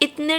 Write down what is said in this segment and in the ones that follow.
اتنے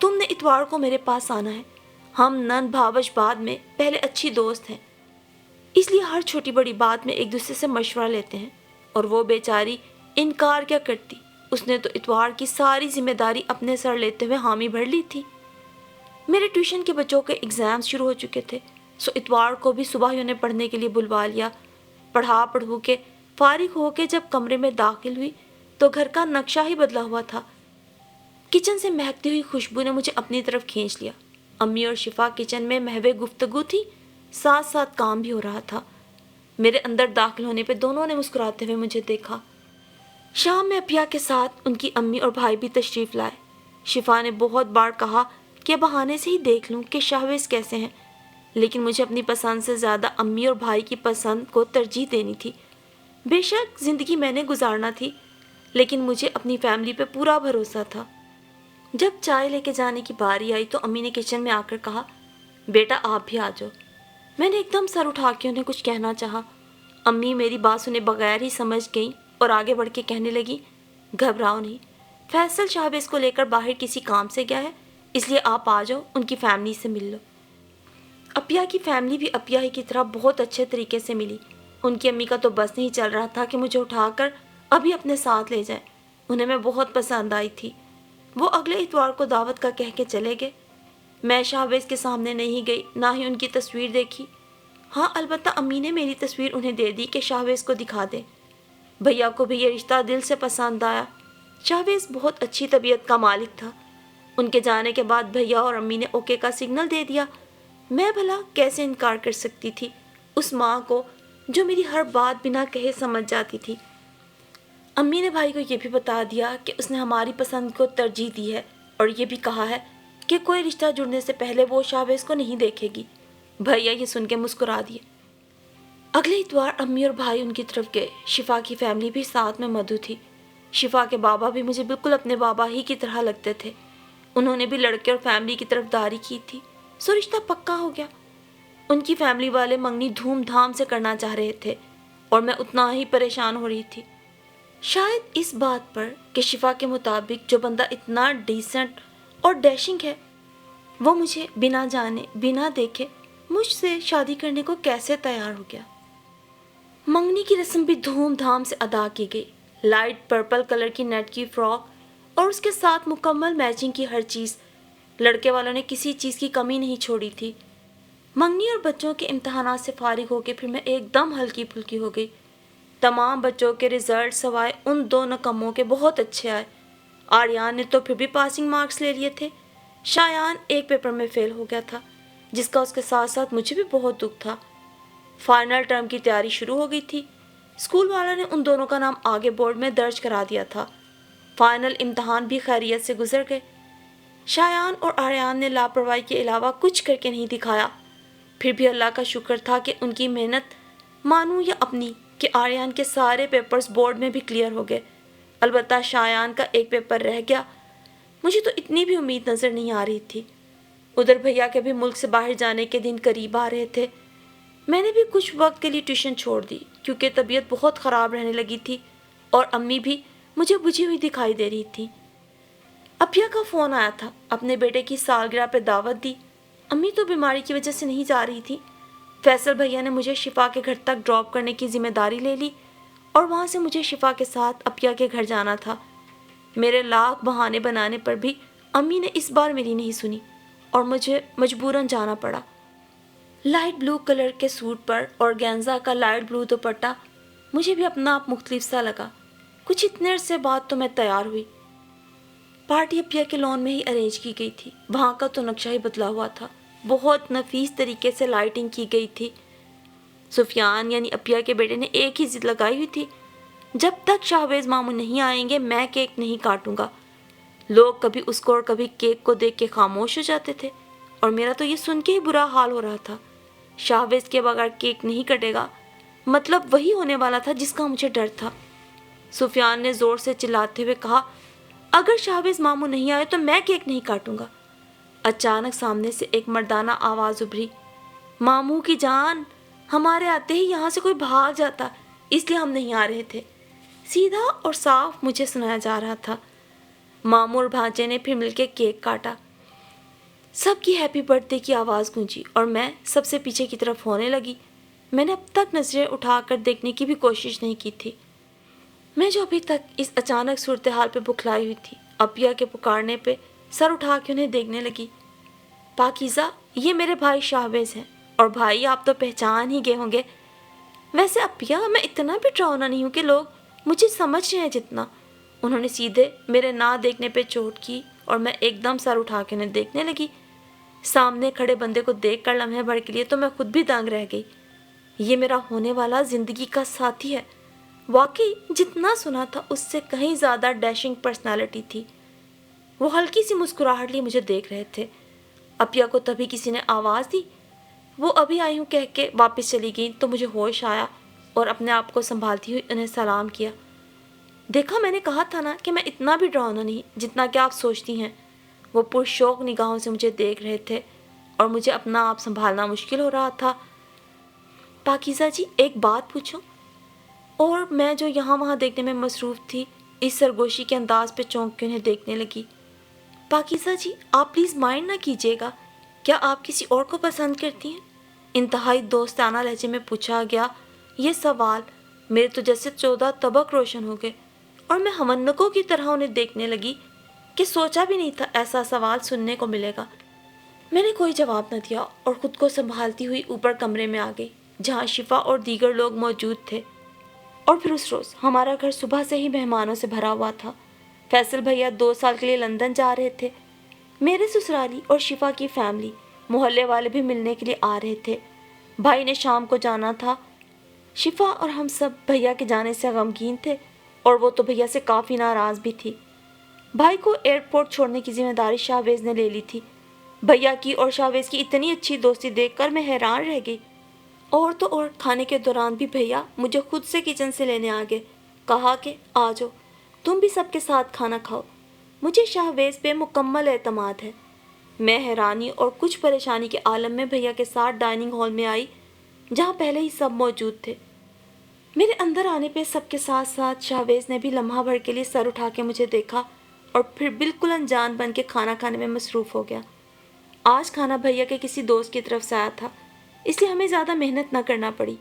تم نے اتوار کو میرے پاس آنا ہے. ہم نند بھاوش بعد میں پہلے اچھی دوست ہیں، اس لیے ہر چھوٹی بڑی بات میں ایک دوسرے سے مشورہ لیتے ہیں. اور وہ بیچاری انکار کیا کرتی، اس نے تو اتوار کی ساری ذمہ داری اپنے سر لیتے ہوئے حامی بھر لی تھی. میرے ٹیوشن کے بچوں کے ایگزام شروع ہو چکے تھے، سو اتوار کو بھی صبح ہی انہیں پڑھنے کے لیے بلوا لیا. پڑھو کے فارغ ہو کے جب کمرے میں داخل ہوئی تو گھر کا نقشہ ہی بدلا ہوا تھا. کچن سے مہکتی ہوئی خوشبو نے مجھے اپنی طرف کھینچ لیا. امی اور شفا کچن میں محو گفتگو تھی، ساتھ ساتھ کام بھی ہو رہا تھا. میرے اندر داخل ہونے پہ دونوں نے مسکراتے ہوئے مجھے دیکھا. شام میں اپیا کے ساتھ ان کی امی اور بھائی بھی تشریف لائے. شفا نے بہت بار کہا کہ بہانے سے ہی دیکھ لوں کہ شاہویز کیسے ہیں، لیکن مجھے اپنی پسند سے زیادہ امی اور بھائی کی پسند کو ترجیح دینی تھی. بے شک زندگی میں نے گزارنا تھی، لیکن مجھے اپنی فیملی پہ پورا بھروسہ تھا. جب چائے لے کے جانے کی باری آئی تو امی نے کچن میں آ کر کہا، بیٹا آپ بھی آ جاؤ. میں نے ایک دم سر اٹھا کے انہیں کچھ کہنا چاہا. امی میری بات سنے بغیر ہی سمجھ گئیں اور آگے بڑھ کے کہنے لگی، گھبراؤ نہیں، فیصل شاہباز کو لے کر باہر کسی کام سے گیا ہے، اس لیے آپ آ جاؤ، ان کی فیملی سے مل لو. اپیا کی فیملی بھی اپیا ہی کی طرح بہت اچھے طریقے سے ملی. ان کی امی کا تو بس نہیں چل رہا تھا کہ مجھے اٹھا کر ابھی اپنے ساتھ لے جائیں. انہیں میں بہت پسند آئی تھی. وہ اگلے اتوار کو دعوت کا کہہ کے چلے گئے. میں شاہباز کے سامنے نہیں گئی، نہ ہی ان کی تصویر دیکھی. ہاں البتہ امی نے میری تصویر انہیں دے دی کہ شاہباز کو دکھا دیں. بھیا کو بھی یہ رشتہ دل سے پسند آیا. شاہباز بہت اچھی طبیعت کا مالک تھا. ان کے جانے کے بعد بھیا اور امی نے اوکے کا سگنل دے دیا. میں بھلا کیسے انکار کر سکتی تھی اس ماں کو جو میری ہر بات بنا کہے سمجھ جاتی تھی. امی نے بھائی کو یہ بھی بتا دیا کہ اس نے ہماری پسند کو ترجیح دی ہے اور یہ بھی کہا ہے کہ کوئی رشتہ جڑنے سے پہلے وہ شاہباز کو نہیں دیکھے گی. بھیا یہ سن کے مسکرا دیے. اگلے اتوار امی اور بھائی ان کی طرف گئے. شفا کی فیملی بھی ساتھ میں مدعو تھی. شفا کے بابا بھی مجھے بالکل اپنے بابا ہی کی طرح لگتے تھے. انہوں نے بھی لڑکے اور فیملی کی طرف داری کی تھی، سو رشتہ پکا ہو گیا. ان کی فیملی والے منگنی دھوم دھام سے کرنا چاہ رہے تھے اور میں اتنا ہی پریشان ہو رہی تھی. شاید اس بات پر کہ شفا کے مطابق جو بندہ اتنا ڈیسنٹ اور ڈیشنگ ہے وہ مجھے بنا جانے بنا دیکھے مجھ سے شادی کرنے کو کیسے تیار ہو گیا. منگنی کی رسم بھی دھوم دھام سے ادا کی گئی. لائٹ پرپل کلر کی نیٹ کی فراک اور اس کے ساتھ مکمل میچنگ کی ہر چیز. لڑکے والوں نے کسی چیز کی کمی نہیں چھوڑی تھی. منگنی اور بچوں کے امتحانات سے فارغ ہو کے پھر میں ایک دم ہلکی پھلکی ہو گئی. تمام بچوں کے رزلٹ سوائے ان دو نکموں کے بہت اچھے آئے. آریان نے تو پھر بھی پاسنگ مارکس لے لیے تھے. شایان ایک پیپر میں فیل ہو گیا تھا، جس کا اس کے ساتھ ساتھ مجھے بھی بہت دکھ تھا. فائنل ٹرم کی تیاری شروع ہو گئی تھی. اسکول والوں نے ان دونوں کا نام آگے بورڈ میں درج کرا دیا تھا. فائنل امتحان بھی خیریت سے گزر گئے. شایان اور آریان نے لاپرواہی کے علاوہ کچھ کر کے نہیں دکھایا. پھر بھی اللہ کا شکر تھا کہ ان کی محنت مانوں یا اپنی کہ آریان کے سارے پیپرز بورڈ میں بھی کلیئر ہو گئے. البتہ شایان کا ایک پیپر رہ گیا. مجھے تو اتنی بھی امید نظر نہیں آ رہی تھی. ادھر بھیا کے بھی ملک سے باہر جانے کے دن قریب آ رہے تھے. میں نے بھی کچھ وقت کے لیے ٹیوشن چھوڑ دی کیونکہ طبیعت بہت خراب رہنے لگی تھی اور امی بھی مجھے بجھی ہوئی دکھائی دے رہی تھی. اپیا کا فون آیا تھا. اپنے بیٹے کی سالگرہ پہ دعوت دی. امی تو بیماری کی وجہ سے نہیں جا رہی تھی. فیصل بھیا نے مجھے شفا کے گھر تک ڈراپ کرنے کی ذمہ داری لے لی اور وہاں سے مجھے شفا کے ساتھ اپیا کے گھر جانا تھا. میرے لاکھ بہانے بنانے پر بھی امی نے اس بار میری نہیں سنی اور مجھے مجبوراً جانا پڑا. لائٹ بلو کلر کے سوٹ پر اور گینزا کا لائٹ بلو دوپٹہ مجھے بھی اپنا آپ مختلف سا لگا. کچھ اتنے عرصے بعد تو میں تیار ہوئی. پارٹی اپیا کے لان میں ہی ارینج کی گئی تھی. وہاں کا تو نقشہ ہی بدلا ہوا تھا. بہت نفیس طریقے سے لائٹنگ کی گئی تھی. سفیان یعنی اپیا کے بیٹے نے ایک ہی ضد لگائی ہوئی تھی، جب تک شاہباز ماموں نہیں آئیں گے میں کیک نہیں کاٹوں گا. لوگ کبھی اس کو اور کبھی کیک کو دیکھ کے خاموش ہو جاتے تھے اور میرا تو یہ سن کے ہی برا حال ہو رہا تھا. شاہباز کے بغیر کیک نہیں کٹے گا، مطلب وہی ہونے والا تھا جس کا مجھے ڈر تھا. سفیان نے زور سے چلاتے ہوئے کہا، اگر شاہباز ماموں نہیں آئے تو میں کیک نہیں کاٹوں گا. اچانک سامنے سے ایک مردانہ آواز ابھری، ماموں کی جان، ہمارے آتے ہی یہاں سے کوئی بھاگ جاتا، اس لیے ہم نہیں آ رہے تھے. سیدھا اور صاف مجھے سنایا جا رہا تھا. ماموں اور بھانجے نے پھر مل کے کیک کاٹا. سب کی ہیپی برتھ ڈے کی آواز گونجی اور میں سب سے پیچھے کی طرف ہونے لگی۔ میں نے اب تک نظریں اٹھا کر دیکھنے کی بھی کوشش نہیں کی تھی، میں جو ابھی تک اس اچانک صورتحال پہ بکھلائی ہوئی تھی۔ اپیا کے پکارنے پہ سر اٹھا کے انہیں دیکھنے لگی۔ پاکیزہ، یہ میرے بھائی شاہویز ہیں، اور بھائی آپ تو پہچان ہی گئے ہوں گے۔ ویسے اپیا، میں اتنا بھی ڈراؤنا نہیں ہوں کہ لوگ مجھے سمجھ رہے ہیں جتنا۔ انہوں نے سیدھے میرے نہ دیکھنے پہ چوٹ کی اور میں ایک دم سر اٹھا کے انہیں دیکھنے لگی۔ سامنے کھڑے بندے کو دیکھ کر لمحے بھر کے لیے تو میں خود بھی دنگ رہ گئی۔ یہ میرا ہونے والا زندگی کا ساتھی ہے۔ واقعی جتنا سنا تھا اس سے کہیں زیادہ ڈیشنگ پرسنالٹی تھی۔ وہ ہلکی سی مسکراہٹ لیے مجھے دیکھ رہے تھے۔ اپیا کو تبھی کسی نے آواز دی۔ وہ ابھی آئی ہوں کہہ کے واپس چلی گئی تو مجھے ہوش آیا اور اپنے آپ کو سنبھالتی ہوئی انہیں سلام کیا۔ دیکھا، میں نے کہا تھا نا کہ میں اتنا بھی ڈراؤنا نہیں جتنا کہ آپ سوچتی ہیں۔ وہ پرشوق نگاہوں سے مجھے دیکھ رہے تھے اور مجھے اپنا آپ سنبھالنا مشکل ہو رہا تھا۔ پاکیزہ جی، ایک بات پوچھوں؟ اور میں جو یہاں وہاں دیکھنے میں مصروف تھی، اس سرگوشی کے انداز پہ چونک کے انہیں دیکھنے لگی۔ پاکیزہ جی، آپ پلیز مائنڈ نہ کیجیے گا، کیا آپ کسی اور کو پسند کرتی ہیں؟ انتہائی دوستانہ لہجے میں پوچھا گیا یہ سوال۔ میرے تو جیسے 14 طبق روشن ہو گئے اور میں ہمنکوں کی طرح انہیں دیکھنے لگی کہ سوچا بھی نہیں تھا ایسا سوال سننے کو ملے گا۔ میں نے کوئی جواب نہ دیا اور خود کو سنبھالتی ہوئی اوپر کمرے میں آ گئی جہاں شفا اور دیگر لوگ موجود تھے۔ اور پھر اس روز ہمارا گھر صبح سے ہی مہمانوں سے بھرا ہوا تھا۔ فیصل بھیا 2 سال کے لیے لندن جا رہے تھے۔ میرے سسرالی اور شفا کی فیملی، محلے والے بھی ملنے کے لیے آ رہے تھے۔ بھائی نے شام کو جانا تھا۔ شفا اور ہم سب بھیا کے جانے سے غمگین تھے اور وہ تو بھیا سے کافی ناراض بھی تھی۔ بھائی کو ایئرپورٹ چھوڑنے کی ذمہ داری شاہویز نے لے لی تھی۔ بھیا کی اور شاہویز کی اتنی اچھی دوستی دیکھ کر میں حیران رہ گئی۔ اور تو اور کھانے کے دوران بھی بھیا مجھے خود سے کچن سے لینے آ گئے، کہا کہ آ جاؤ تم بھی سب کے ساتھ کھانا کھاؤ۔ مجھے شاہویز پہ مکمل اعتماد ہے۔ میں حیرانی اور کچھ پریشانی کے عالم میں بھیا کے ساتھ ڈائننگ ہال میں آئی جہاں پہلے ہی سب موجود تھے۔ میرے اندر آنے پہ سب کے ساتھ ساتھ شاہویز نے بھی لمحہ بھر کے لیے سر اٹھا کے مجھے دیکھا اور پھر بالکل انجان بن کے کھانا کھانے میں مصروف ہو گیا۔ آج کھانا بھیا کے کسی دوست کی طرف سے آیا تھا، اس لیے ہمیں زیادہ محنت نہ کرنا پڑی۔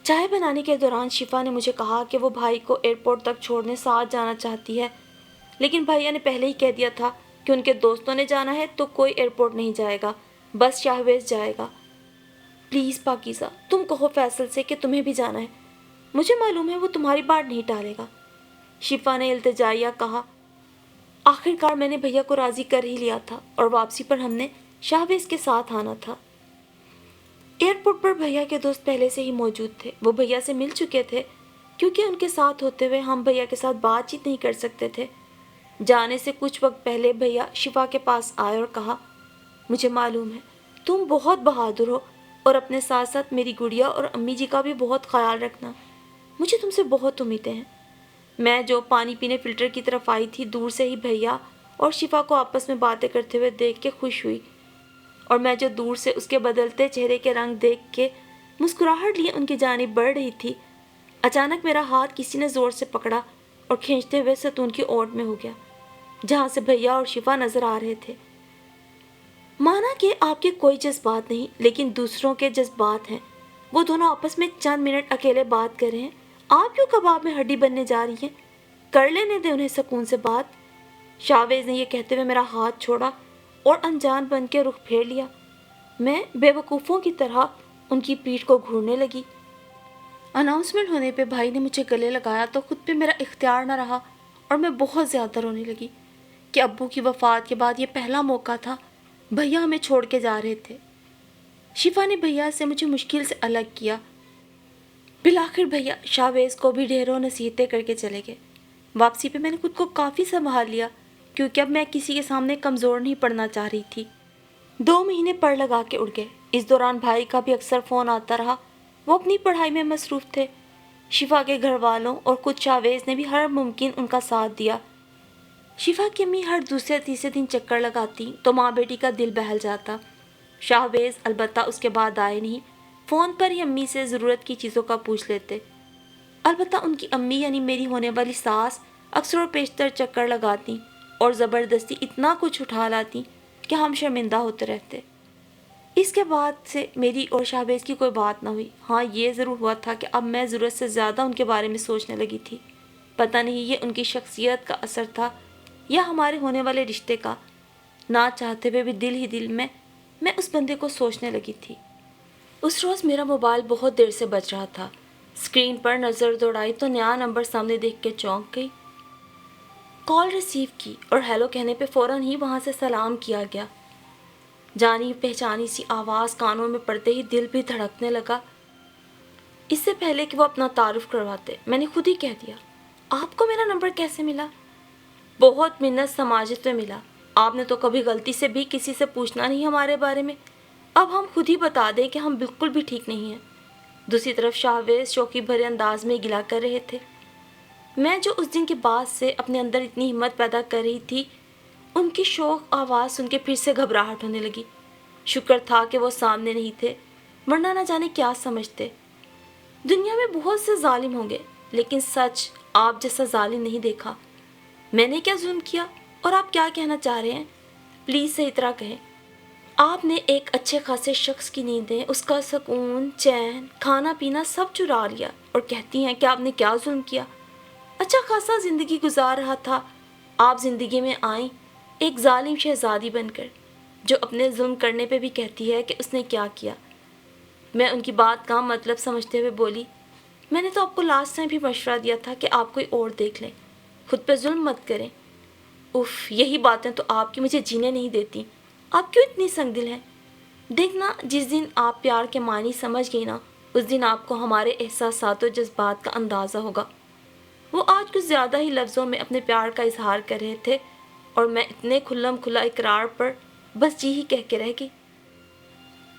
چائے بنانے کے دوران شفا نے مجھے کہا کہ وہ بھائی کو ایئرپورٹ تک چھوڑنے ساتھ جانا چاہتی ہے، لیکن بھیا نے پہلے ہی کہہ دیا تھا کہ ان کے دوستوں نے جانا ہے تو کوئی ایئرپورٹ نہیں جائے گا، بس شاہویز جائے گا۔ پلیز پاکیزہ، تم کہو فیصل سے کہ تمہیں بھی جانا ہے، مجھے معلوم ہے وہ تمہاری بات نہیں ٹالے گا۔ شفا نے التجائیہ کہا۔ آخر کار میں نے بھیا کو راضی کر ہی لیا تھا اور واپسی پر ہم نے شاہویز کے ساتھ آنا تھا۔ ایئرپورٹ پر بھیا کے دوست پہلے سے ہی موجود تھے۔ وہ بھیا سے مل چکے تھے کیونکہ ان کے ساتھ ہوتے ہوئے ہم بھیا کے ساتھ بات چیت نہیں کر سکتے تھے۔ جانے سے کچھ وقت پہلے بھیا شفا کے پاس آئے اور کہا، مجھے معلوم ہے تم بہت بہادر ہو اور اپنے ساتھ ساتھ میری گڑیا اور امی جی کا بھی بہت خیال رکھنا۔ مجھے تم سے بہت امیدیں ہیں۔ میں جو پانی پینے فلٹر کی طرف آئی تھی، دور سے ہی بھیا اور شفا کو آپس میں باتیں کرتے ہوئے دیکھ کے خوش ہوئی، اور میں جو دور سے اس کے بدلتے چہرے کے رنگ دیکھ کے مسکراہٹ لیے ان کی جانب بڑھ رہی تھی، اچانک میرا ہاتھ کسی نے زور سے پکڑا اور کھینچتے ہوئے ستون کی اوٹ میں ہو گیا جہاں سے بھیا اور شفا نظر آ رہے تھے۔ مانا کہ آپ کے کوئی جذبات نہیں، لیکن دوسروں کے جذبات ہیں۔ وہ دونوں آپس میں چند منٹ اکیلے بات کر رہے ہیں، آپ کیوں کباب میں ہڈی بننے جا رہی ہیں؟ کر لینے دیں انہیں سکون سے بات۔ شاہویز نے یہ کہتے ہوئے میرا ہاتھ چھوڑا اور انجان بن کے رخ پھیر لیا۔ میں بے وقوفوں کی طرح ان کی پیٹھ کو گھورنے لگی۔ اناؤنسمنٹ ہونے پہ بھائی نے مجھے گلے لگایا تو خود پہ میرا اختیار نہ رہا اور میں بہت زیادہ رونے لگی کہ ابو کی وفات کے بعد یہ پہلا موقع تھا۔ بھیا ہمیں چھوڑ کے جا رہے تھے۔ شفا نے بھیا سے مجھے مشکل سے الگ کیا۔ بالآخر بھیا شاہویز کو بھی ڈھیروں نصیحتیں کر کے چلے گئے۔ واپسی پہ میں نے خود کو کافی سنبھال لیا کیونکہ اب میں کسی کے سامنے کمزور نہیں پڑنا چاہ رہی تھی۔ 2 مہینے پڑ لگا کے اڑ گئے۔ اس دوران بھائی کا بھی اکثر فون آتا رہا، وہ اپنی پڑھائی میں مصروف تھے۔ شفا کے گھر والوں اور خود شاہویز نے بھی ہر ممکن ان کا ساتھ دیا۔ شفا کی امی ہر دوسرے تیسرے دن چکر لگاتی تو ماں بیٹی کا دل بہل جاتا۔ شاہویز البتہ اس کے بعد آئے نہیں، فون پر ہی امی سے ضرورت کی چیزوں کا پوچھ لیتے۔ البتہ ان کی امی یعنی میری ہونے والی ساس اکثر و بیشتر چکر لگاتی اور زبردستی اتنا کچھ اٹھا لاتی کہ ہم شرمندہ ہوتے رہتے۔ اس کے بعد سے میری اور شہباز کی کوئی بات نہ ہوئی۔ ہاں یہ ضرور ہوا تھا کہ اب میں ضرورت سے زیادہ ان کے بارے میں سوچنے لگی تھی۔ پتہ نہیں یہ ان کی شخصیت کا اثر تھا یا ہمارے ہونے والے رشتے کا، نہ چاہتے ہوئے بھی دل ہی دل میں اس بندے کو سوچنے لگی تھی۔ اس روز میرا موبائل بہت دیر سے بج رہا تھا۔ اسکرین پر نظر دوڑائی تو نیا نمبر سامنے دیکھ کے چونک گئی۔ کال ریسیو کی اور ہیلو کہنے پہ فوراً ہی وہاں سے سلام کیا گیا۔ جانی پہچانی سی آواز کانوں میں پڑتے ہی دل بھی دھڑکنے لگا۔ اس سے پہلے کہ وہ اپنا تعارف کرواتے میں نے خود ہی کہہ دیا، آپ کو میرا نمبر کیسے ملا؟ بہت منت سماجت میں ملا۔ آپ نے تو کبھی غلطی سے بھی کسی سے پوچھنا نہیں ہمارے بارے میں، اب ہم خود ہی بتا دیں کہ ہم بالکل بھی ٹھیک نہیں ہیں۔ دوسری طرف شہباز شوخی بھرے انداز میں گلا کر رہے تھے۔ میں جو اس دن کے بعد سے اپنے اندر اتنی ہمت پیدا کر رہی تھی، ان کی شوخ آواز سن کے پھر سے گھبراہٹ ہونے لگی۔ شکر تھا کہ وہ سامنے نہیں تھے، ورنہ نہ جانے کیا سمجھتے۔ دنیا میں بہت سے ظالم ہوں گے، لیکن سچ آپ جیسا ظالم نہیں دیکھا۔ میں نے کیا ظلم کیا اور آپ کیا کہنا چاہ رہے ہیں؟ پلیز صحیح طرح کہیں۔ آپ نے ایک اچھے خاصے شخص کی نیندیں، اس کا سکون، چین، کھانا پینا سب چرا لیا اور کہتی ہیں کہ آپ نے کیا ظلم کیا؟ اچھا خاصا زندگی گزار رہا تھا، آپ زندگی میں آئیں ایک ظالم شہزادی بن کر، جو اپنے ظلم کرنے پہ بھی کہتی ہے کہ اس نے کیا کیا۔ میں ان کی بات کا مطلب سمجھتے ہوئے بولی، میں نے تو آپ کو لاسٹ ٹائم بھی مشورہ دیا تھا کہ آپ کوئی اور دیکھ لیں، خود پہ ظلم مت کریں۔ اف، یہی باتیں تو آپ کی مجھے جینے نہیں دیتی۔ آپ کیوں اتنی سنگ دل ہیں؟ دیکھنا جس دن آپ پیار کے معنی سمجھ گئی نا، اس دن آپ کو ہمارے احساسات و جذبات کا اندازہ ہوگا۔ وہ آج کچھ زیادہ ہی لفظوں میں اپنے پیار کا اظہار کر رہے تھے اور میں اتنے کھلم کھلا اقرار پر بس جی ہی کہہ کے رہ گئی۔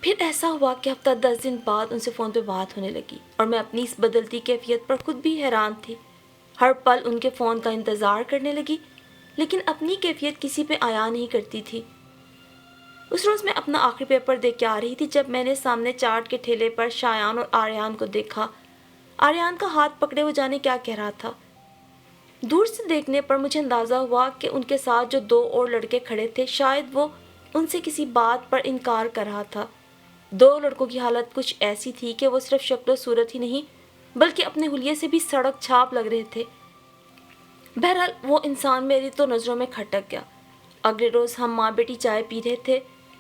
پھر ایسا ہوا کہ ہفتہ 10 دن بعد ان سے فون پہ بات ہونے لگی اور میں اپنی اس بدلتی کیفیت پر خود بھی حیران تھی۔ ہر پل ان کے فون کا انتظار کرنے لگی، لیکن اپنی کیفیت کسی پہ آیا نہیں کرتی تھی۔ اس روز میں اپنا آخری پیپر دے کے آ رہی تھی جب میں نے سامنے چاٹ کے ٹھیلے پر شایان اور آریان کو دیکھا۔ آریان کا ہاتھ پکڑے وہ جانے کیا کہہ رہا تھا۔ دور سے دیکھنے پر مجھے اندازہ ہوا کہ ان کے ساتھ جو 2 اور لڑکے کھڑے تھے، شاید وہ ان سے کسی بات پر انکار کر رہا تھا۔ 2 لڑکوں کی حالت کچھ ایسی تھی کہ وہ صرف شکل و صورت ہی نہیں بلکہ اپنے حلیے سے بھی سڑک چھاپ لگ رہے تھے۔ بہرحال وہ انسان میری تو نظروں میں کھٹک گیا۔ اگلے روز ہم ماں بیٹی چائے پی رہے تھے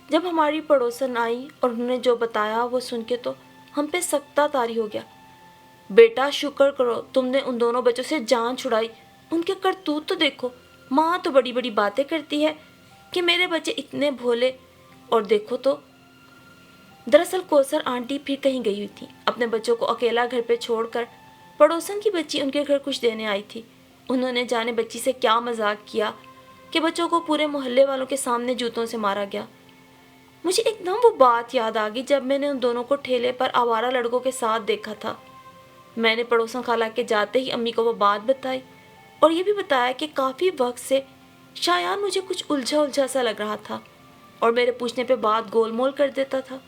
جب ہماری پڑوسن آئی اور انہوں نے جو بتایا وہ سن کے تو ہم پہ سکتہ طاری ہو گیا۔ بیٹا شکر کرو تم نے ان دونوں بچوں سے جان چھڑائی، ان کے کرتوت تو دیکھو، ماں تو بڑی بڑی باتیں کرتی ہے کہ میرے بچے اتنے بھولے، اور دیکھو تو۔ دراصل کوثر آنٹی پھر کہیں گئی ہوئی تھی، اپنے بچوں کو اکیلا گھر پہ چھوڑ کر۔ پڑوسن کی بچی ان کے گھر کچھ دینے آئی تھی۔ انہوں نے جانے بچی سے کیا مذاق کیا کہ بچوں کو پورے محلے والوں کے سامنے جوتوں سے مارا گیا۔ مجھے ایک دم وہ بات یاد آ گئی جب میں نے ان دونوں کو ٹھیلے پر آوارہ لڑکوں کے ساتھ دیکھا تھا۔ میں نے پڑوسن خالہ کے جاتے ہی امی کو وہ بات بتائی اور یہ بھی بتایا کہ کافی وقت سے شایان مجھے کچھ الجھا سا لگ رہا تھا اور میرے پوچھنے پہ بات گول مول کر دیتا تھا۔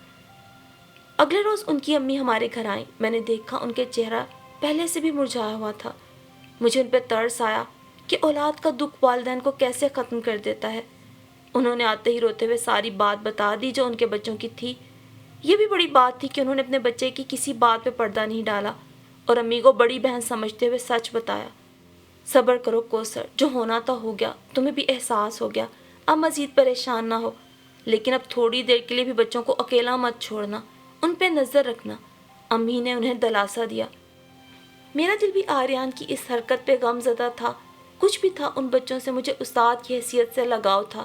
اگلے روز ان کی امی ہمارے گھر آئیں۔ میں نے دیکھا ان کے چہرہ پہلے سے بھی مرجھایا ہوا تھا۔ مجھے ان پہ ترس آیا کہ اولاد کا دکھ والدین کو کیسے ختم کر دیتا ہے۔ انہوں نے آتے ہی روتے ہوئے ساری بات بتا دی جو ان کے بچوں کی تھی۔ یہ بھی بڑی بات تھی کہ انہوں نے اپنے بچے کی کسی بات پہ پردہ نہیں ڈالا اور امی کو بڑی بہن سمجھتے ہوئے سچ بتایا۔ صبر کرو کوثر، جو ہونا تھا ہو گیا، تمہیں بھی احساس ہو گیا، اب مزید پریشان نہ ہو، لیکن اب تھوڑی دیر کے لیے بھی بچوں کو اکیلا مت چھوڑنا، ان پہ نظر رکھنا۔ امی نے انہیں دلاسا دیا۔ میرا دل بھی آریان کی اس حرکت پہ غم زدہ تھا۔ کچھ بھی تھا، ان بچوں سے مجھے استاد کی حیثیت سے لگاؤ تھا۔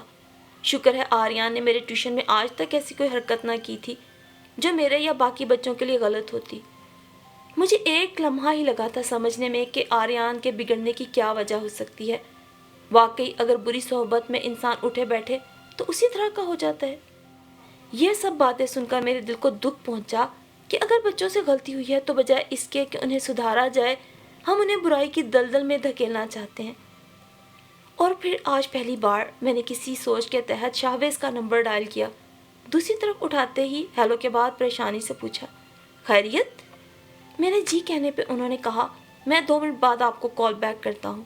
شکر ہے آریان نے میرے ٹیوشن میں آج تک ایسی کوئی حرکت نہ کی تھی جو میرے یا باقی بچوں کے لیے غلط ہوتی۔ مجھے ایک لمحہ ہی لگا تھا سمجھنے میں کہ آریان کے بگڑنے کی کیا وجہ ہو سکتی ہے۔ واقعی اگر بری صحبت میں انسان اٹھے بیٹھے تو اسی طرح کا ہو جاتا ہے۔ یہ سب باتیں سن کر میرے دل کو دکھ پہنچا کہ اگر بچوں سے غلطی ہوئی ہے تو بجائے اس کے کہ انہیں سدھارا جائے، ہم انہیں برائی کی دلدل میں دھکیلنا چاہتے ہیں۔ اور پھر آج پہلی بار میں نے کسی سوچ کے تحت شہباز کا نمبر ڈائل کیا۔ دوسری طرف اٹھاتے ہی ہیلو کے بعد پریشانی سے پوچھا، خیریت؟ میرے جی کہنے پہ انہوں نے کہا، میں 2 منٹ بعد آپ کو کال بیک کرتا ہوں۔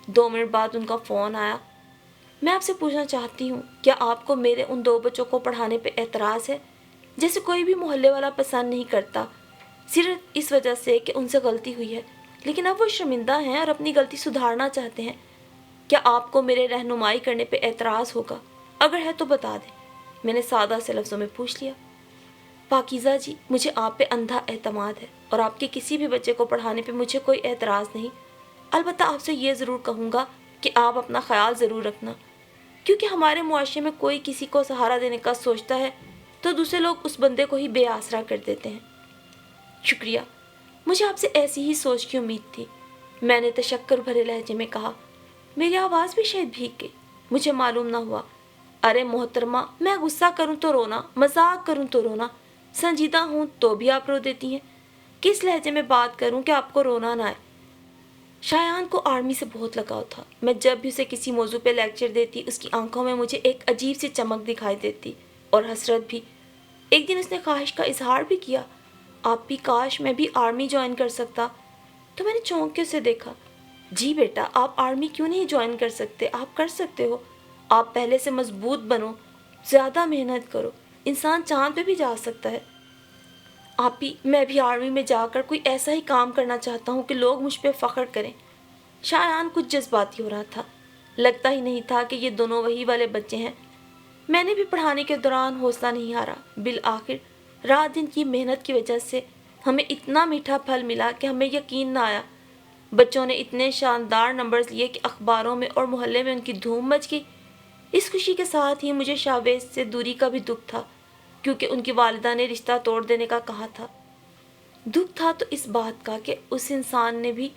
2 منٹ بعد ان کا فون آیا۔ میں آپ سے پوچھنا چاہتی ہوں، کیا آپ کو میرے ان 2 بچوں کو پڑھانے پہ اعتراض ہے؟ جیسے کوئی بھی محلے والا پسند نہیں کرتا، صرف اس وجہ سے کہ ان سے غلطی ہوئی ہے، لیکن اب وہ شرمندہ ہیں اور اپنی غلطی سدھارنا چاہتے ہیں۔ کیا آپ کو میرے رہنمائی کرنے پہ اعتراض ہوگا؟ اگر ہے تو بتا دیں، میں نے سادہ سے لفظوں میں پوچھ لیا۔ پاکیزہ جی، مجھے آپ پہ اندھا اعتماد ہے اور آپ کے کسی بھی بچے کو پڑھانے پہ مجھے کوئی اعتراض نہیں۔ البتہ آپ سے یہ ضرور کہوں گا کہ آپ اپنا خیال ضرور رکھنا، کیونکہ ہمارے معاشرے میں کوئی کسی کو سہارا دینے کا سوچتا ہے تو دوسرے لوگ اس بندے کو ہی بے آسرا کر دیتے ہیں۔ شکریہ، مجھے آپ سے ایسی ہی سوچ کی امید تھی، میں نے تشکر بھرے لہجے میں کہا۔ میری آواز بھی شاید بھیگ گئی، مجھے معلوم نہ ہوا۔ ارے محترمہ، میں غصہ کروں تو رونا، مذاق کروں تو رونا، سنجیدہ ہوں تو بھی آپ رو دیتی ہیں۔ کس لہجے میں بات کروں کہ آپ کو رونا نہ آئے؟ شایان کو آرمی سے بہت لگاؤ تھا۔ میں جب بھی اسے کسی موضوع پہ لیکچر دیتی، اس کی آنکھوں میں مجھے ایک عجیب سی چمک دکھائی دیتی اور حسرت بھی۔ ایک دن اس نے خواہش کا اظہار بھی کیا، آپ بھی کاش میں بھی آرمی جوائن کر سکتا۔ تو میں نے چونک کے اسے دیکھا۔ جی بیٹا، آپ آرمی کیوں نہیں جوائن کر سکتے؟ آپ کر سکتے ہو۔ آپ پہلے سے مضبوط بنو، زیادہ محنت کرو، انسان چاند پہ بھی جا سکتا ہے۔ آپ بھی، میں بھی آرمی میں جا کر کوئی ایسا ہی کام کرنا چاہتا ہوں کہ لوگ مجھ پہ فخر کریں۔ شایان کچھ جذباتی ہو رہا تھا، لگتا ہی نہیں تھا کہ یہ دونوں وہی والے بچے ہیں۔ میں نے بھی پڑھانے کے دوران حوصلہ نہیں ہارا۔ بالآخر رات دن کی محنت کی وجہ سے ہمیں اتنا میٹھا پھل ملا کہ ہمیں یقین نہ آیا۔ بچوں نے اتنے شاندار نمبرز لیے کہ اخباروں میں اور محلے میں ان کی دھوم مچ گئی۔ اس خوشی کے ساتھ ہی مجھے شاویز سے دوری کا بھی دکھ تھا، کیونکہ ان کی والدہ نے رشتہ توڑ دینے کا کہا تھا۔ دکھ تھا تو اس بات کا کہ اس انسان نے بھی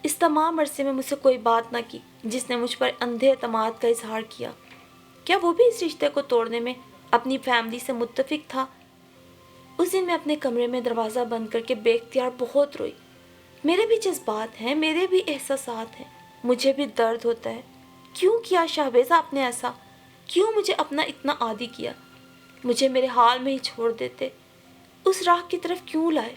اس تمام عرصے میں مجھ سے کوئی بات نہ کی جس نے مجھ پر اندھے اعتماد کا اظہار کیا۔ کیا وہ بھی اس رشتے کو توڑنے میں اپنی فیملی سے متفق تھا؟ اس دن میں اپنے کمرے میں دروازہ بند کر کے بے اختیار بہت روئی۔ میرے بھی جذبات ہیں، میرے بھی احساسات ہیں، مجھے بھی درد ہوتا ہے۔ کیوں کیا شہبازہ آپ نے ایسا؟ کیوں مجھے اپنا اتنا عادی کیا؟ مجھے میرے حال میں ہی چھوڑ دیتے، اس راہ کی طرف کیوں لائے؟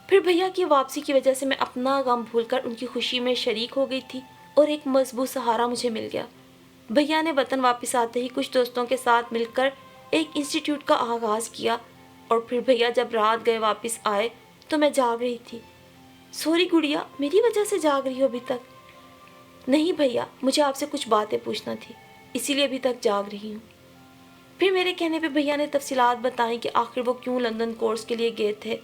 پھر بھیا کی واپسی کی وجہ سے میں اپنا غم بھول کر ان کی خوشی میں شریک ہو گئی تھی اور ایک مضبوط سہارا مجھے مل گیا۔ بھیا نے وطن واپس آتے ہی کچھ دوستوں کے ساتھ مل کر ایک انسٹیٹیوٹ کا آغاز کیا، اور پھر بھیا جب رات گئے واپس آئے تو میں جاگ رہی تھی۔ سوری گڑیا، میری وجہ سے جاگ رہی ہو ابھی تک؟ نہیں بھیا، مجھے آپ سے کچھ باتیں پوچھنا تھی، اسی لیے ابھی تک جاگ رہی ہوں۔ پھر میرے کہنے پہ بھیا نے تفصیلات بتائیں کہ آخر وہ کیوں لندن کورس کے لیے گئے تھے۔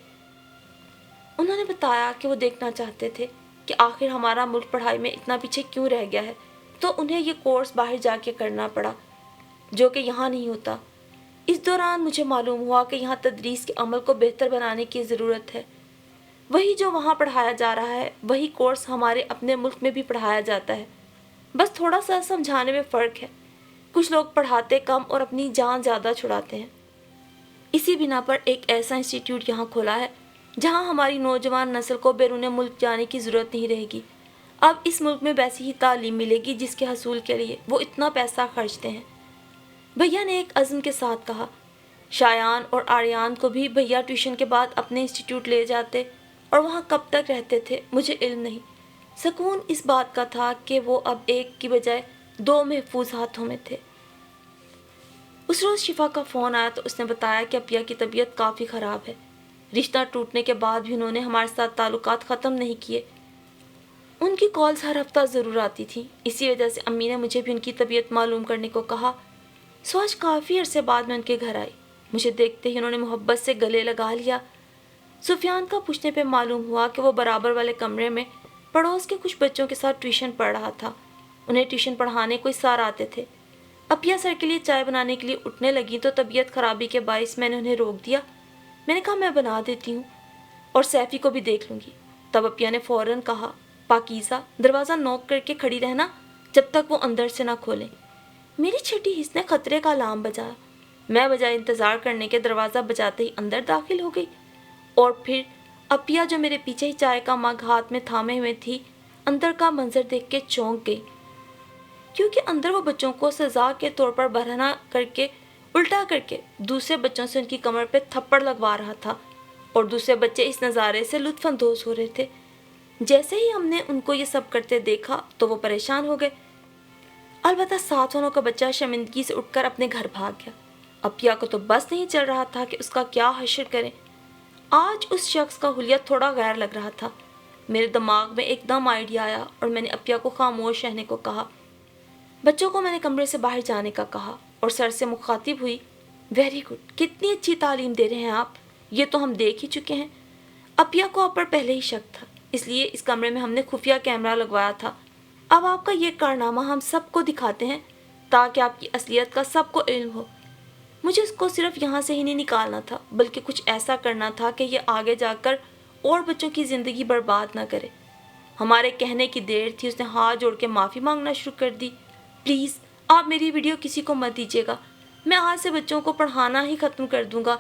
انہوں نے بتایا کہ وہ دیکھنا چاہتے تھے کہ آخر ہمارا ملک پڑھائی میں اتنا پیچھے کیوں رہ گیا ہے، تو انہیں یہ کورس باہر جا کے کرنا پڑا، جو کہ یہاں نہیں ہوتا۔ اس دوران مجھے معلوم ہوا کہ یہاں تدریس کے عمل کو بہتر بنانے کی ضرورت ہے۔ وہی جو وہاں پڑھایا جا رہا ہے، وہی کورس ہمارے اپنے ملک میں بھی پڑھایا جاتا ہے، بس تھوڑا سا سمجھانے میں فرق ہے۔ کچھ لوگ پڑھاتے کم اور اپنی جان زیادہ چھڑاتے ہیں۔ اسی بنا پر ایک ایسا انسٹیٹیوٹ یہاں کھولا ہے جہاں ہماری نوجوان نسل کو بیرون ملک جانے کی ضرورت نہیں رہے گی۔ اب اس ملک میں ویسی ہی تعلیم ملے گی جس کے حصول کے لیے وہ اتنا پیسہ خرچتے ہیں۔ بھیا نے ایک عزم کے ساتھ کہا۔ شایان اور آریان کو بھی بھیا ٹیوشن کے بعد اپنے انسٹیٹیوٹ لے جاتے اور وہاں کب تک رہتے تھے مجھے علم نہیں۔ سکون اس بات کا تھا کہ وہ اب ایک کی بجائے 2 محفوظ ہاتھوں میں تھے۔ اس روز شفا کا فون آیا تو اس نے بتایا کہ اپیا کی طبیعت کافی خراب ہے۔ رشتہ ٹوٹنے کے بعد بھی انہوں نے ہمارے ساتھ تعلقات ختم نہیں کیے۔ ان کی کالز ہر ہفتہ ضرور آتی تھیں، اسی وجہ سے امی نے مجھے بھی ان کی طبیعت معلوم کرنے کو کہا۔ سو آج کافی عرصے بعد میں ان کے گھر آئی۔ مجھے دیکھتے ہی انہوں نے محبت سے گلے لگا لیا۔ سفیان کا پوچھنے پہ معلوم ہوا کہ وہ برابر والے کمرے میں پڑوس کے کچھ بچوں کے ساتھ ٹیوشن پڑھ رہا تھا۔ انہیں ٹیوشن پڑھانے کوئی سار آتے تھے۔ اپیا سر کے لیے چائے بنانے کے لیے اٹھنے لگی تو طبیعت خرابی کے باعث میں نے انہیں روک دیا۔ میں نے کہا میں بنا دیتی ہوں اور سیفی کو بھی دیکھ لوں گی۔ تب اپیا نے فوراً کہا، پاکیزہ دروازہ نوک کر کے کھڑی رہنا جب تک وہ اندر سے نہ کھولیں۔ میری چھٹی حس نے خطرے کا الارم بجایا۔ میں بجائے انتظار کرنے کے دروازہ بجاتے ہی اندر داخل ہو گئی، اور پھر اپیا جو میرے پیچھے ہی چائے کا مگ ہاتھ میں تھامے ہوئے تھی، اندر کا منظر دیکھ کے چونک گئی، کیونکہ اندر وہ بچوں کو سزا کے طور پر برہنہ کر کے الٹا کر کے دوسرے بچوں سے ان کی کمر پہ تھپڑ لگوا رہا تھا، اور دوسرے بچے اس نظارے سے لطف اندوز ہو رہے تھے۔ جیسے ہی ہم نے ان کو یہ سب کرتے دیکھا تو وہ پریشان ہو گئے۔ البتہ ساتھ والوں کا بچہ شرمندگی سے اٹھ کر اپنے گھر بھاگ گیا۔ اپیا کو تو بس نہیں چل رہا تھا کہ اس کا کیا حشر کریں۔ آج اس شخص کا حلیہ تھوڑا غیر لگ رہا تھا۔ میرے دماغ میں ایک دم آئیڈیا آیا اور میں نے اپیا کو خاموش رہنے کو کہا۔ بچوں کو میں نے کمرے سے باہر جانے کا کہا اور سر سے مخاطب ہوئی، ویری گڈ، کتنی اچھی تعلیم دے رہے ہیں آپ، یہ تو ہم دیکھ ہی چکے ہیں۔ اپیا کو آپ پر پہلے ہی شک تھا، اس لیے اس کمرے میں ہم نے خفیہ کیمرہ لگوایا تھا۔ اب آپ کا یہ کارنامہ ہم سب کو دکھاتے ہیں تاکہ آپ کی اصلیت کا سب کو علم ہو۔ مجھے اس کو صرف یہاں سے ہی نہیں نکالنا تھا بلکہ کچھ ایسا کرنا تھا کہ یہ آگے جا کر اور بچوں کی زندگی برباد نہ کرے۔ ہمارے کہنے کی دیر تھی، اس نے ہاتھ جوڑ کے معافی مانگنا شروع کر دی۔ پلیز آپ میری ویڈیو کسی کو مت دیجیے گا، میں آج سے بچوں کو پڑھانا ہی ختم کر دوں گا۔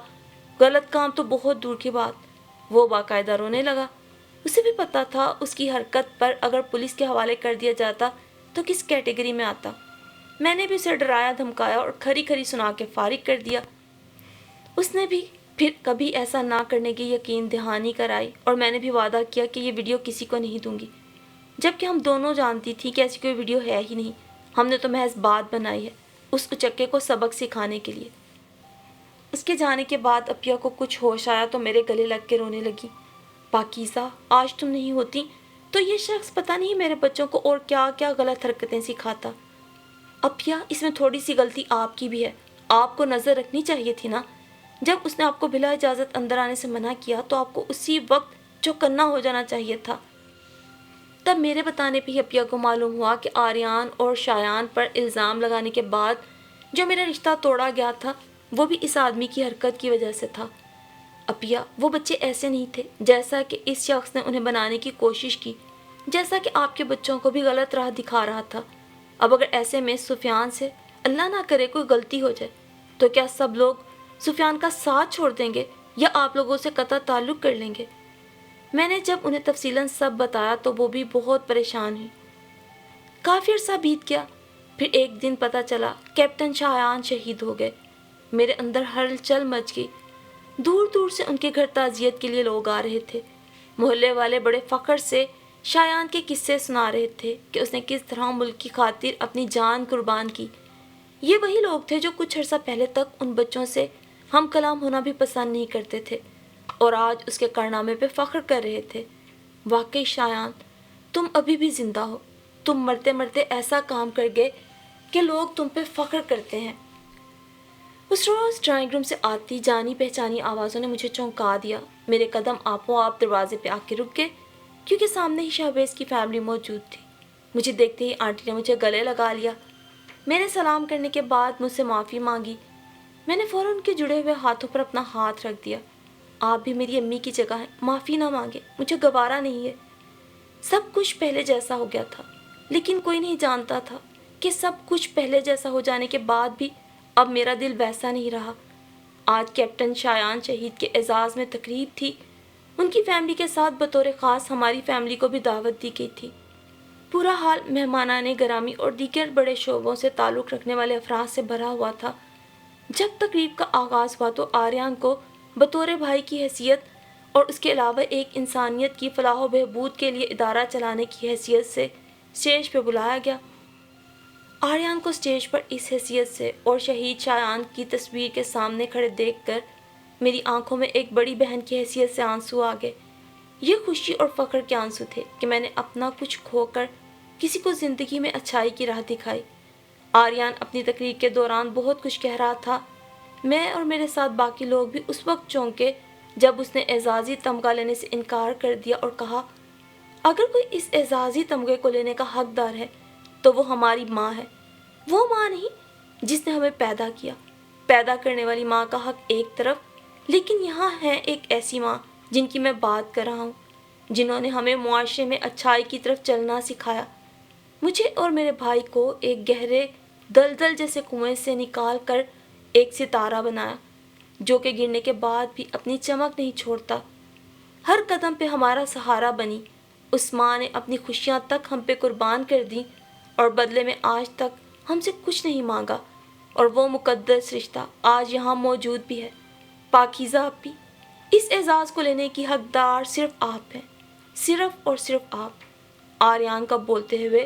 غلط کام تو بہت دور کی بات۔ وہ باقاعدہ رونے لگا۔ اسے بھی پتا تھا اس کی حرکت پر اگر پولیس کے حوالے کر دیا جاتا تو کس کیٹیگری میں آتا۔ میں نے بھی اسے ڈرایا دھمکایا اور کھری کھری سنا کے فارغ کر دیا۔ اس نے بھی پھر کبھی ایسا نہ کرنے کی یقین دہانی کرائی اور میں نے بھی وعدہ کیا کہ یہ ویڈیو کسی کو نہیں دوں گی، جبکہ ہم دونوں جانتی تھی کہ ایسی کوئی ویڈیو ہے ہی نہیں۔ ہم نے تو محض بات بنائی ہے اس اچکے کو سبق سکھانے کے لیے۔ اس کے جانے کے بعد اپیا کو کچھ ہوش آیا تو میرے گلے لگ کے رونے لگی۔ پاکیزہ، آج تم نہیں ہوتی تو یہ شخص پتہ نہیں میرے بچوں کو اور کیا کیا غلط حرکتیں سکھاتا۔ اپیا، اس میں تھوڑی سی غلطی آپ کی بھی ہے، آپ کو نظر رکھنی چاہیے تھی نا۔ جب اس نے آپ کو بلا اجازت اندر آنے سے منع کیا تو آپ کو اسی وقت چوکنا ہو جانا چاہیے تھا۔ تب میرے بتانے پہ ہی اپیا کو معلوم ہوا کہ آریان اور شایان پر الزام لگانے کے بعد جو میرا رشتہ توڑا گیا تھا وہ بھی اس آدمی کی حرکت کی وجہ سے تھا۔ اپیا، وہ بچے ایسے نہیں تھے جیسا کہ اس شخص نے انہیں بنانے کی کوشش کی، جیسا کہ آپ کے بچوں کو بھی غلط راہ دکھا رہا تھا۔ اب اگر ایسے میں سفیان سے اللہ نہ کرے کوئی غلطی ہو جائے تو کیا سب لوگ سفیان کا ساتھ چھوڑ دیں گے یا آپ لوگوں سے قطع تعلق کر لیں گے؟ میں نے جب انہیں تفصیلاً سب بتایا تو وہ بھی بہت پریشان ہوئی۔ کافی عرصہ بیت گیا، پھر ایک دن پتہ چلا کیپٹن شایان شہید ہو گئے۔ میرے اندر ہلچل مچ گئی۔ دور دور سے ان کے گھر تعزیت کے لیے لوگ آ رہے تھے۔ محلے والے بڑے فخر سے شایان کے قصے سنا رہے تھے کہ اس نے کس طرح ملک کی خاطر اپنی جان قربان کی۔ یہ وہی لوگ تھے جو کچھ عرصہ پہلے تک ان بچوں سے ہم کلام ہونا بھی پسند نہیں کرتے تھے اور آج اس کے کارنامے پہ فخر کر رہے تھے۔ واقعی شایان، تم ابھی بھی زندہ ہو، تم مرتے مرتے ایسا کام کر گئے کہ لوگ تم پہ فخر کرتے ہیں۔ اس روز ڈرائنگ روم سے آتی جانی پہچانی آوازوں نے مجھے چونکا دیا۔ میرے قدم آپو آپ دروازے پہ آ کے رک گئے کیونکہ سامنے ہی شہباز کی فیملی موجود تھی۔ مجھے دیکھتے ہی آنٹی نے مجھے گلے لگا لیا۔ میں نے سلام کرنے کے بعد مجھ سے معافی مانگی۔ میں نے فوراً ان کے جڑے ہوئے ہاتھوں پر اپنا ہاتھ رکھ دیا۔ آپ بھی میری امی کی جگہ ہیں، معافی نہ مانگے، مجھے گوارا نہیں ہے۔ سب کچھ پہلے جیسا ہو گیا تھا لیکن کوئی نہیں جانتا تھا کہ سب کچھ پہلے جیسا ہو جانے کے بعد بھی اب میرا دل ویسا نہیں رہا۔ آج کیپٹن شایان شہید کے اعزاز میں تقریب تھی۔ ان کی فیملی کے ساتھ بطور خاص ہماری فیملی کو بھی دعوت دی گئی تھی۔ پورا حال مہمانان گرامی اور دیگر بڑے شعبوں سے تعلق رکھنے والے افراد سے بھرا ہوا تھا۔ جب تقریب کا آغاز ہوا تو آریان کو بطور بھائی کی حیثیت اور اس کے علاوہ ایک انسانیت کی فلاح و بہبود کے لیے ادارہ چلانے کی حیثیت سے اسٹیج پہ بلایا گیا۔ آریان کو اسٹیج پر اس حیثیت سے اور شہید شایان کی تصویر کے سامنے کھڑے دیکھ کر میری آنکھوں میں ایک بڑی بہن کی حیثیت سے آنسو آ گئے۔ یہ خوشی اور فخر کے آنسو تھے کہ میں نے اپنا کچھ کھو کر کسی کو زندگی میں اچھائی کی راہ دکھائی۔ آریان اپنی تقریر کے دوران بہت کچھ کہہ رہا تھا۔ میں اور میرے ساتھ باقی لوگ بھی اس وقت چونکے جب اس نے اعزازی تمغہ لینے سے انکار کر دیا اور کہا، اگر کوئی اس اعزازی تمغے کو لینے کا حقدار ہے تو وہ ہماری ماں ہے۔ وہ ماں نہیں جس نے ہمیں پیدا کیا۔ پیدا کرنے والی ماں کا حق ایک طرف، لیکن یہاں ہے ایک ایسی ماں جن کی میں بات کر رہا ہوں، جنہوں نے ہمیں معاشرے میں اچھائی کی طرف چلنا سکھایا۔ مجھے اور میرے بھائی کو ایک گہرے دلدل جیسے کنویں سے نکال کر ایک ستارہ بنایا جو کہ گرنے کے بعد بھی اپنی چمک نہیں چھوڑتا۔ ہر قدم پہ ہمارا سہارا بنی۔ اس ماں نے اپنی خوشیاں تک ہم پہ قربان کر دیں اور بدلے میں آج تک ہم سے کچھ نہیں مانگا، اور وہ مقدس رشتہ آج یہاں موجود بھی ہے۔ پاکیزہ اپی، اس اعزاز کو لینے کی حقدار صرف آپ ہیں، صرف اور صرف آپ۔ آریان کا بولتے ہوئے